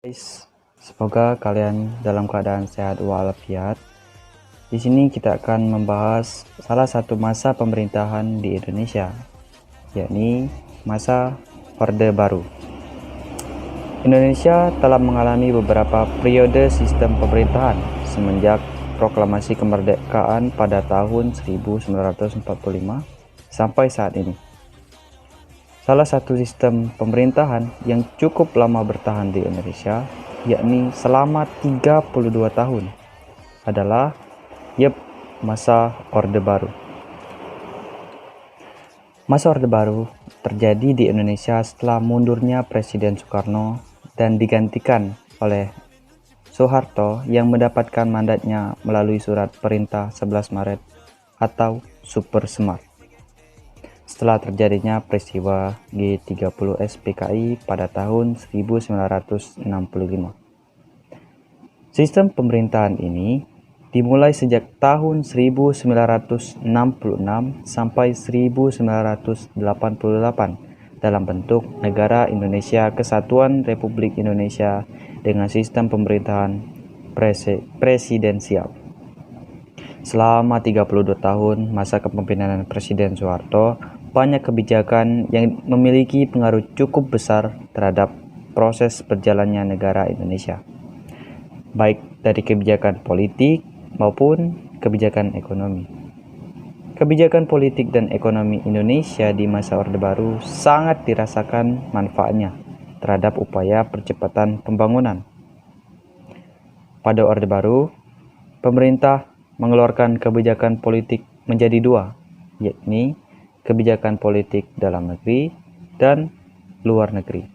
Guys, semoga kalian dalam keadaan sehat walafiat. Di sini kita akan membahas salah satu masa pemerintahan di Indonesia, yakni masa Orde Baru. Indonesia telah mengalami beberapa periode sistem pemerintahan semenjak proklamasi kemerdekaan pada tahun 1945 sampai saat ini. Salah satu sistem pemerintahan yang cukup lama bertahan di Indonesia, yakni selama 32 tahun, adalah masa Orde Baru. Masa Orde Baru terjadi di Indonesia setelah mundurnya Presiden Soekarno dan digantikan oleh Soeharto yang mendapatkan mandatnya melalui Surat Perintah 11 Maret atau Super Semar. Setelah terjadinya peristiwa G30 SPKI pada tahun 1965. Sistem pemerintahan ini dimulai sejak tahun 1966 sampai 1988 dalam bentuk Negara Indonesia Kesatuan Republik Indonesia dengan sistem pemerintahan presidensial. Selama 32 tahun masa kepemimpinan Presiden Soeharto, banyak kebijakan yang memiliki pengaruh cukup besar terhadap proses berjalannya negara Indonesia, baik dari kebijakan politik maupun kebijakan ekonomi. Kebijakan politik dan ekonomi Indonesia di masa Orde Baru sangat dirasakan manfaatnya terhadap upaya percepatan pembangunan. Pada Orde Baru, pemerintah mengeluarkan kebijakan politik menjadi dua, yakni kebijakan politik dalam negeri dan luar negeri,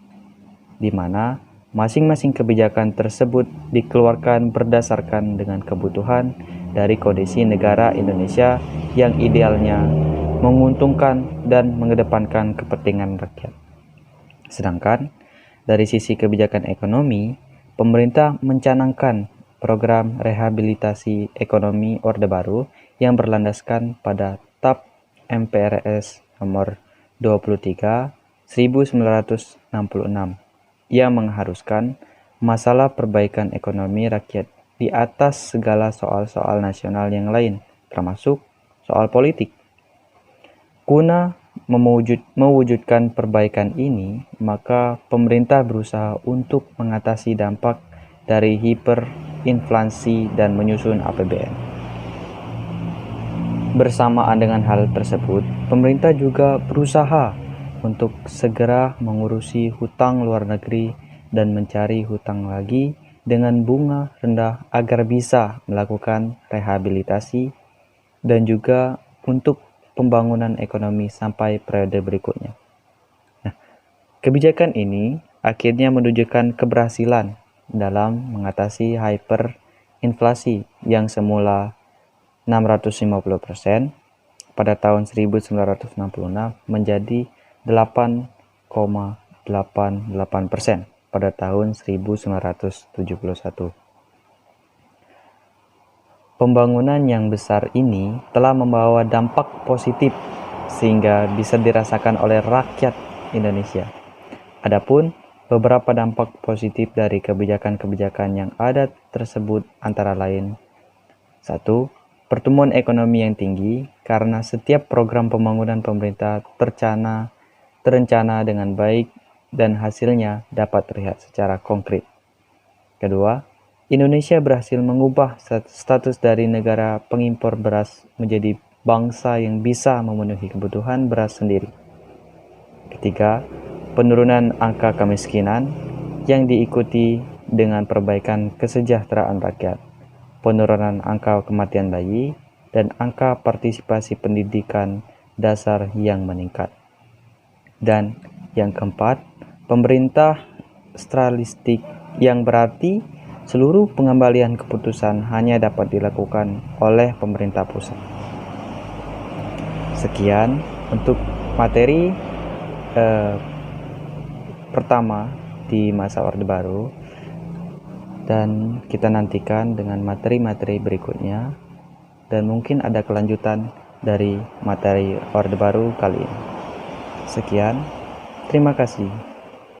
di mana masing-masing kebijakan tersebut dikeluarkan berdasarkan dengan kebutuhan dari kondisi negara Indonesia yang idealnya menguntungkan dan mengedepankan kepentingan rakyat. Sedangkan dari sisi kebijakan ekonomi, pemerintah mencanangkan program rehabilitasi ekonomi Orde Baru yang berlandaskan pada TAP MPRS nomor 23 1966 yang mengharuskan masalah perbaikan ekonomi rakyat di atas segala soal-soal nasional yang lain, termasuk soal politik. Guna mewujudkan perbaikan ini, maka pemerintah berusaha untuk mengatasi dampak dari hiperinflasi dan menyusun APBN. Bersamaan dengan hal tersebut, pemerintah juga berusaha untuk segera mengurusi hutang luar negeri dan mencari hutang lagi dengan bunga rendah agar bisa melakukan rehabilitasi dan juga untuk pembangunan ekonomi sampai periode berikutnya. Nah, kebijakan ini akhirnya menunjukkan keberhasilan dalam mengatasi hiperinflasi yang semula 650% pada tahun 1966 menjadi 8,88% pada tahun 1971. Pembangunan yang besar ini telah membawa dampak positif sehingga bisa dirasakan oleh rakyat Indonesia. Adapun beberapa dampak positif dari kebijakan-kebijakan yang ada tersebut antara lain: 1. Pertumbuhan ekonomi yang tinggi karena setiap program pembangunan pemerintah terencana dengan baik dan hasilnya dapat terlihat secara konkret. Kedua, Indonesia berhasil mengubah status dari negara pengimpor beras menjadi bangsa yang bisa memenuhi kebutuhan beras sendiri. Ketiga, penurunan angka kemiskinan yang diikuti dengan perbaikan kesejahteraan rakyat, penurunan angka kematian bayi, dan angka partisipasi pendidikan dasar yang meningkat. Dan yang keempat, pemerintah sentralistik yang berarti seluruh pengembalian keputusan hanya dapat dilakukan oleh pemerintah pusat. Sekian untuk materi pertama di masa Orde Baru, dan kita nantikan dengan materi-materi berikutnya, dan mungkin ada kelanjutan dari materi Orde Baru kali ini. Sekian, terima kasih.